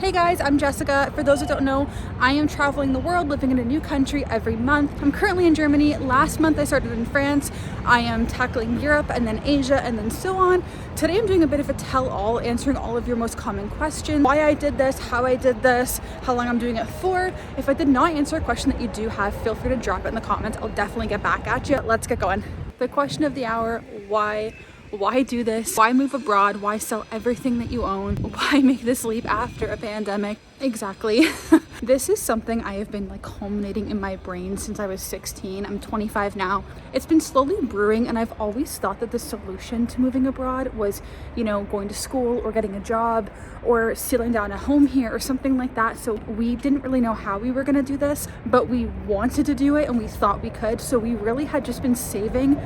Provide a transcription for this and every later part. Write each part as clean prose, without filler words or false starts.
Hey guys, I'm Jessica. For those that don't know, I am traveling the world, living in a new country every month. I'm currently in Germany. Last month I started in France. I am tackling Europe and then Asia and then so on. Today I'm doing a bit of a tell-all, answering all of your most common questions. Why I did this, how I did this, how long I'm doing it for. If I did not answer a question that you do have, feel free to drop it in the comments. I'll definitely get back at you. Let's get going. The question of the hour, why do this? Why move abroad? Why sell everything that you own? Why make this leap after a pandemic? Exactly. This is something I have been culminating in my brain since I was 16. I'm 25 now. It's been slowly brewing, and I've always thought that the solution to moving abroad was, going to school or getting a job or settling down a home here or something like that. So we didn't really know how we were going to do this, but we wanted to do it and we thought we could. So we really had just been saving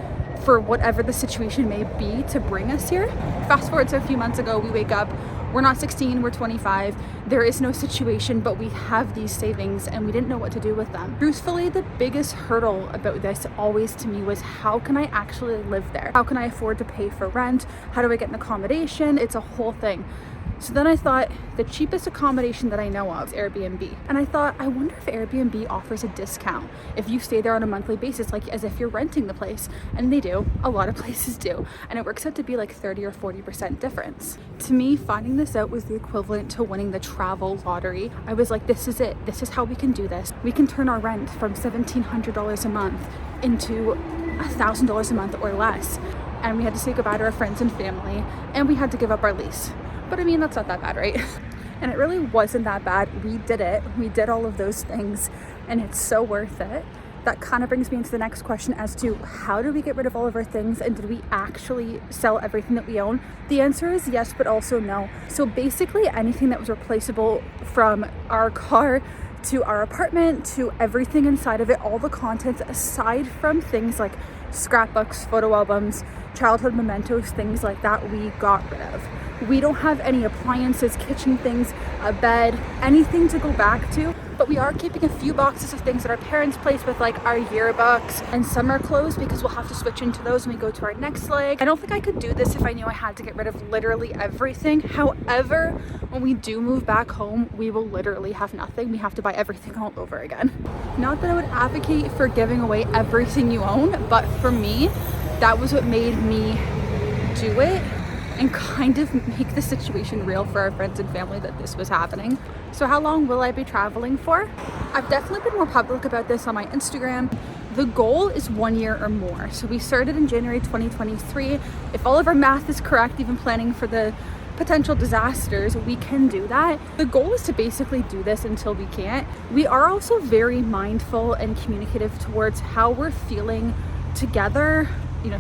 for whatever the situation may be to bring us here. Fast forward to a few months ago, we wake up, we're not 16, we're 25. There is no situation, but we have these savings and we didn't know what to do with them. Truthfully, the biggest hurdle about this always to me was, how can I actually live there? How can I afford to pay for rent? How do I get an accommodation? It's a whole thing. So then I thought the cheapest accommodation that I know of is Airbnb. And I thought, I wonder if Airbnb offers a discount if you stay there on a monthly basis, as if you're renting the place. And they do, a lot of places do. And it works out to be 30 or 40% difference. To me, finding this out was the equivalent to winning the travel lottery. I was like, this is it. This is how we can do this. We can turn our rent from $1,700 a month into $1,000 a month or less. And we had to say goodbye to our friends and family, and we had to give up our lease. But I mean, that's not that bad, right? And it really wasn't that bad. We did it. We did all of those things, and it's so worth it. That kind of brings me into the next question as to, how do we get rid of all of our things, and did we actually sell everything that we own? The answer is yes, but also no. So basically anything that was replaceable, from our car to our apartment to everything inside of it, all the contents aside from things like scrapbooks, photo albums, childhood mementos, things like that, we got rid of. We don't have any appliances, kitchen things, a bed, anything to go back to, but we are keeping a few boxes of things that our parents placed with, our yearbooks and summer clothes, because we'll have to switch into those when we go to our next leg. I don't think I could do this if I knew I had to get rid of literally everything. However, when we do move back home, we will literally have nothing. We have to buy everything all over again. Not that I would advocate for giving away everything you own, but for me, that was what made me do it and kind of make the situation real for our friends and family that this was happening. So how long will I be traveling for? I've definitely been more public about this on my Instagram. The goal is 1 year or more. So we started in January 2023. If all of our math is correct, even planning for the potential disasters, we can do that. The goal is to basically do this until we can't. We are also very mindful and communicative towards how we're feeling together,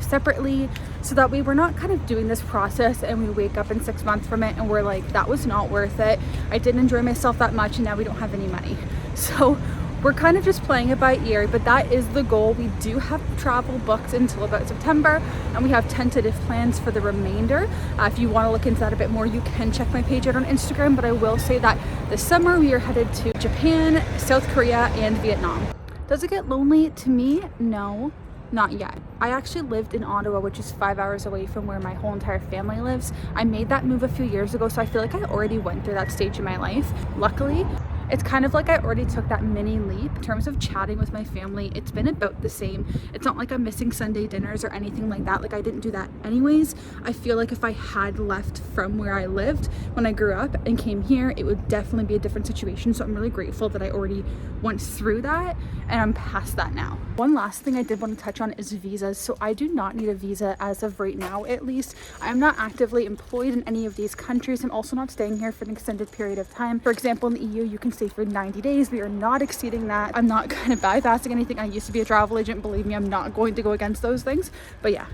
separately, so that we're not kind of doing this process and we wake up in 6 months from it and we're like, that was not worth it. I didn't enjoy myself that much and now we don't have any money. So we're kind of just playing it by ear, but that is the goal. We do have travel booked until about September, and we have tentative plans for the remainder. If you want to look into that a bit more, you can check my page out on Instagram, but I will say that this summer we are headed to Japan, South Korea, and Vietnam. Does it get lonely? To me, no. Not yet. I actually lived in Ottawa, which is 5 hours away from where my whole entire family lives. I made that move a few years ago, so I feel like I already went through that stage in my life. Luckily, it's kind of like I already took that mini leap. In terms of chatting with my family, it's been about the same. It's not like I'm missing Sunday dinners or anything like that. I didn't do that anyways. I feel like if I had left from where I lived when I grew up and came here, it would definitely be a different situation. So I'm really grateful that I already went through that and I'm past that now. One last thing I did want to touch on is visas. So I do not need a visa as of right now, at least. I'm not actively employed in any of these countries. I'm also not staying here for an extended period of time. For example, in the EU, you can stay for 90 days. We are not exceeding that. I'm not kind of bypassing anything. I used to be a travel agent. Believe me, I'm not going to go against those things. But yeah.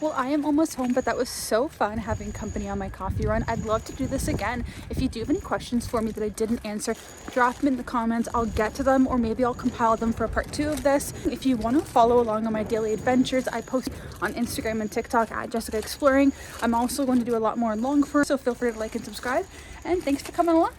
Well, I am almost home, but that was so fun having company on my coffee run. I'd love to do this again. If you do have any questions for me that I didn't answer, drop them in the comments. I'll get to them, or maybe I'll compile them for a part 2 of this. If you want to follow along on my daily adventures, I post on Instagram and TikTok at Jessica Exploring. I'm also going to do a lot more long form, so feel free to like and subscribe. And thanks for coming along.